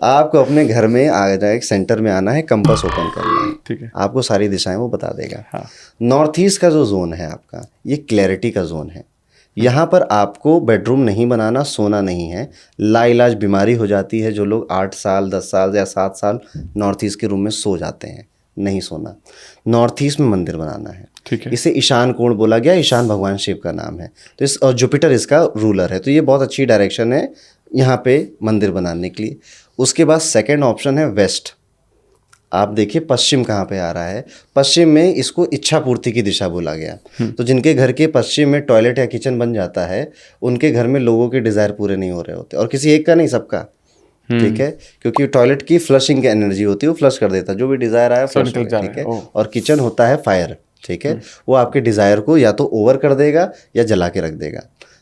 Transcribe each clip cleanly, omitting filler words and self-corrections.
आपको अपने घर में आ जाए, एक सेंटर में आना है, कंपास ओपन करना है, ठीक है। आपको सारी दिशाएं वो बता देगा। हाँ। नॉर्थ ईस्ट का जो जोन है आपका, ये क्लैरिटी का जोन है। यहाँ पर आपको बेडरूम नहीं बनाना, सोना नहीं है। लाइलाज बीमारी हो जाती है, जो लोग 8 साल 10 साल या 7 साल नॉर्थ ईस्ट के रूम में सो जाते हैं, नहीं सोना। नॉर्थ ईस्ट में मंदिर बनाना है। ठीक है। इसे ईशान कोण बोला गया, ईशान भगवान शिव का नाम है। तो इस और जुपिटर इसका रूलर है, तो ये बहुत अच्छी डायरेक्शन है यहाँ पे मंदिर बनाने के लिए। उसके बाद सेकंड ऑप्शन है वेस्ट। आप देखिए पश्चिम कहाँ पे आ रहा है, पश्चिम में इसको इच्छा पूर्ति की दिशा बोला गया। तो जिनके घर के पश्चिम में टॉयलेट या किचन बन जाता है, उनके घर में लोगों के डिज़ायर पूरे नहीं हो रहे होते, और किसी एक का नहीं, सबका। ठीक है, क्योंकि टॉयलेट की फ्लशिंग की एनर्जी होती है, वो फ्लश कर देता है, जो भी डिज़ायर आया फ्लश हो गया। ठीक है, और किचन होता है फायर। ठीक है, वो आपके डिज़ायर को या तो ओवर कर देगा या जला के रख देगा।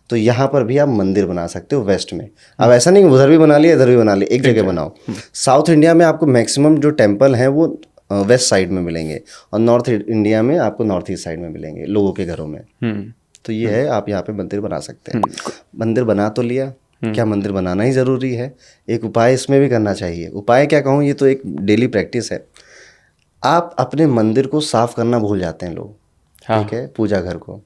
तो यहाँ पर भी आप मंदिर बना सकते हो वेस्ट में। अब ऐसा नहीं उधर भी बना लिया इधर भी बना लिया, एक जगह बनाओ। साउथ इंडिया में आपको मैक्सिमम जो टेम्पल हैं वो वेस्ट साइड में मिलेंगे, और नॉर्थ इंडिया में आपको नॉर्थ ईस्ट साइड में मिलेंगे लोगों के घरों में। तो ये है, आप यहाँ पे मंदिर बना सकते हैं। मंदिर बना तो लिया, क्या मंदिर बनाना ही ज़रूरी है? एक उपाय इसमें भी करना चाहिए। उपाय क्या कहूँ, ये तो एक डेली प्रैक्टिस है। आप अपने मंदिर को साफ करना भूल जाते हैं लोग। हाँ। ठीक है, पूजा घर को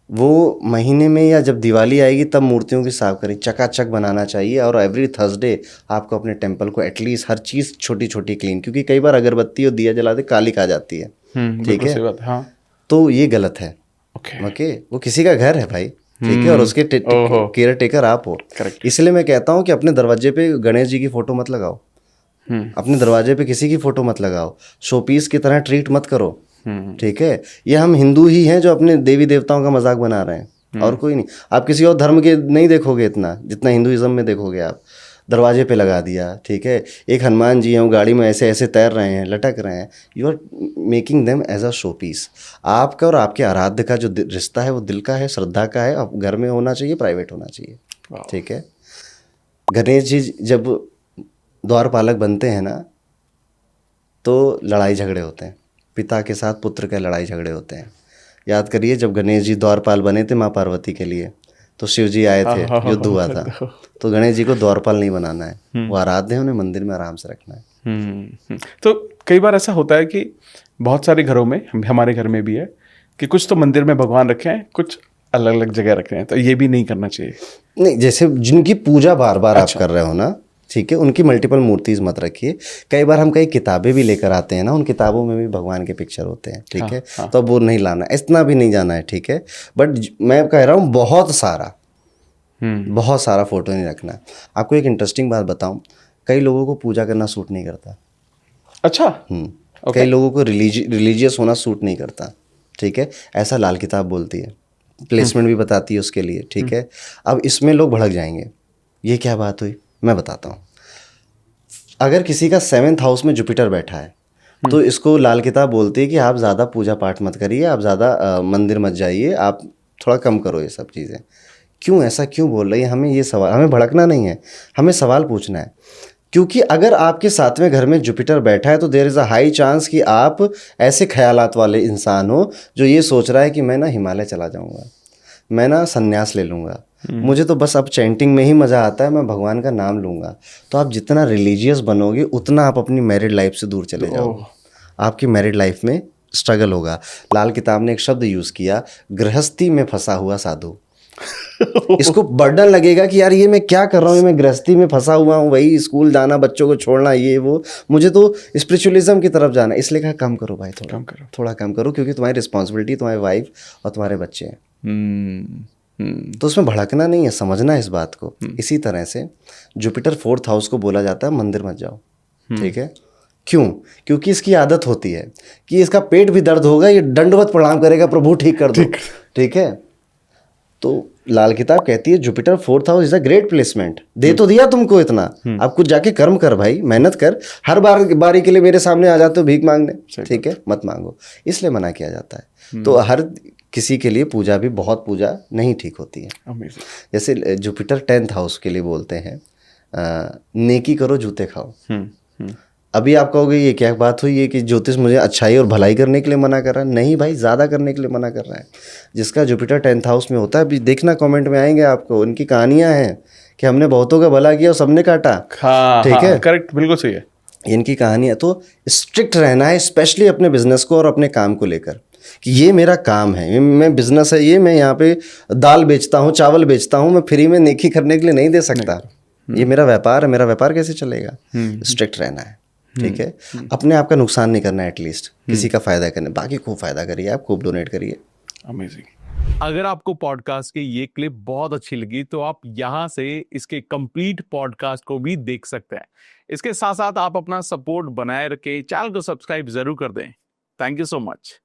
वो महीने में या जब दिवाली आएगी तब मूर्तियों की साफ करें, चकाचक बनाना चाहिए। और एवरी थर्सडे आपको अपने टेंपल को एटलीस्ट हर चीज़ छोटी छोटी क्लीन, क्योंकि कई बार अगरबत्ती और दिया जलाते काली खा जाती है। ठीक है, हाँ। तो ये गलत है। ओके, वो किसी का घर है भाई। ठीक है, और उसके केयर टेकर आप हो। इसलिए मैं कहता हूँ कि अपने दरवाजे पे गणेश जी की फोटो मत लगाओ, अपने दरवाजे पे किसी की फोटो मत लगाओ, शोपीस की तरह ट्रीट मत करो। ठीक है, ये हम हिंदू ही हैं जो अपने देवी देवताओं का मजाक बना रहे हैं, और कोई नहीं। आप किसी और धर्म के नहीं देखोगे इतना जितना हिंदुइज्म में देखोगे। आप दरवाजे पे लगा दिया, ठीक है, एक हनुमान जी हैं वो गाड़ी में ऐसे ऐसे तैर रहे हैं, लटक रहे हैं, you are making them as a show piece. आपका और आपके आराध्य का जो रिश्ता है वो दिल का है, श्रद्धा का है, अब घर में होना चाहिए, प्राइवेट होना चाहिए। ठीक है, गणेश जी जब द्वारपालक बनते हैं ना, तो लड़ाई झगड़े होते हैं, पिता के साथ पुत्र के लड़ाई झगड़े होते हैं। याद करिए, जब गणेश जी द्वारपाल बने थे माँ पार्वती के लिए, तो शिव जी आए थे, युद्ध हुआ था। तो गणेश जी को द्वारपाल नहीं बनाना है, वो आराध्य है, उन्हें मंदिर में आराम से रखना है। तो कई बार ऐसा होता है कि बहुत सारे घरों में, हमारे घर में भी है कि कुछ तो मंदिर में भगवान रखे हैं, कुछ अलग अलग जगह रखे हैं, तो ये भी नहीं करना चाहिए। नहीं, जैसे जिनकी पूजा बार बार आप कर रहे हो ना, ठीक है, उनकी मल्टीपल मूर्तिज मत रखिए। कई बार हम कई किताबें भी लेकर आते हैं ना, उन किताबों में भी भगवान के पिक्चर होते हैं। ठीक है, तो अब वो नहीं लाना, इतना भी नहीं जाना है। ठीक है, बट मैं कह रहा हूँ बहुत सारा फोटो नहीं रखना है। आपको एक इंटरेस्टिंग बात बताऊँ, कई लोगों को पूजा करना सूट नहीं करता। अच्छा। कई लोगों को रिलीजियस होना सूट नहीं करता। ठीक है, ऐसा लाल किताब बोलती है, प्लेसमेंट भी बताती है उसके लिए। ठीक है, अब इसमें लोग भड़क जाएंगे, ये क्या बात हुई, मैं बताता हूँ। अगर किसी का 7th हाउस में जुपिटर बैठा है, तो इसको लाल किताब बोलती है कि आप ज़्यादा पूजा पाठ मत करिए, आप ज़्यादा मंदिर मत जाइए, आप थोड़ा कम करो ये सब चीज़ें। क्यों ऐसा क्यों बोल रही है? हमें ये सवाल, हमें भड़कना नहीं है, हमें सवाल पूछना है। क्योंकि अगर आपके 7वें घर में जुपिटर बैठा है, तो there is a high chance कि आप ऐसे ख्यालात वाले इंसान हो जो ये सोच रहा है कि मैं ना हिमालय चला जाऊँगा, मैं ना संन्यास ले लूँगा, मुझे तो बस अब चैंटिंग में ही मज़ा आता है, मैं भगवान का नाम लूँगा। तो आप जितना रिलीजियस बनोगे उतना आप अपनी मैरिड लाइफ से दूर चले जाओगे, आपकी मैरिड लाइफ में स्ट्रगल होगा। लाल किताब ने एक शब्द यूज़ किया, गृहस्थी में फंसा हुआ साधु। इसको बर्डन लगेगा कि यार ये मैं क्या कर रहा हूँ, मैं गृहस्थी में फंसा हुआ हूँ, वही स्कूल जाना, बच्चों को छोड़ना, ये वो, मुझे तो स्पिरिचुअलिज्म की तरफ जाना। इसलिए कहा कम करो भाई, थोड़ा कम करो, क्योंकि तुम्हारी रिस्पॉन्सिबिलिटी तुम्हारी वाइफ और तुम्हारे बच्चे हैं। तो उसमें भड़कना नहीं है, समझना है इस बात को। इसी तरह से जुपिटर 4th हाउस को बोला जाता है मंदिर मत जाओ। ठीक है, क्यों? क्योंकि इसकी आदत होती है कि इसका पेट भी दर्द होगा, ये दंडवत प्रणाम करेगा, प्रभु ठीक कर दो। ठीक है, तो लाल किताब कहती है Jupiter 4th house is a great placement. दे तो दिया तुमको इतना, अब कुछ जाके कर्म कर भाई, मेहनत कर। हर बारी के लिए मेरे सामने आ जाते हो भीख मांगने, ठीक है, मत मांगो, इसलिए मना किया जाता है। तो हर किसी के लिए पूजा भी, बहुत पूजा नहीं ठीक होती है। जैसे जुपिटर 10th हाउस के लिए बोलते हैं नेकी करो जूते खाओ। अभी आप कहोगे ये क्या बात हुई है कि ज्योतिष मुझे अच्छाई और भलाई करने के लिए मना कर रहा है? नहीं भाई, ज़्यादा करने के लिए मना कर रहा है। जिसका जुपिटर 10th हाउस में होता है, अभी देखना कमेंट में आएंगे आपको, उनकी कहानियां हैं कि हमने बहुतों का भला किया और सबने काटा। हाँ ठीक है, करेक्ट, बिल्कुल सही है। इनकी कहानी है। तो स्ट्रिक्ट रहना है, स्पेशली अपने बिजनेस को और अपने काम को लेकर, कि ये मेरा काम है, ये मैं बिजनेस है, ये मैं यहाँ पे दाल बेचता हूँ, चावल बेचता हूँ, मैं फ्री में नेकी करने के लिए नहीं दे सकता। ये मेरा व्यापार है, मेरा व्यापार कैसे चलेगा? स्ट्रिक्ट रहना है, ठीक है। अपने आप का नुकसान नहीं करना है, एटलीस्ट किसी का फायदा करना, बाकी खूब फायदा करिए, आप खूब डोनेट करिए। अमेजिंग। अगर आपको पॉडकास्ट की ये क्लिप बहुत अच्छी लगी तो आप यहाँ से इसके कंप्लीट पॉडकास्ट को भी देख सकते हैं। इसके साथ साथ आप अपना सपोर्ट बनाए रखें, चैनल को सब्सक्राइब जरूर कर दें। Thank you so much.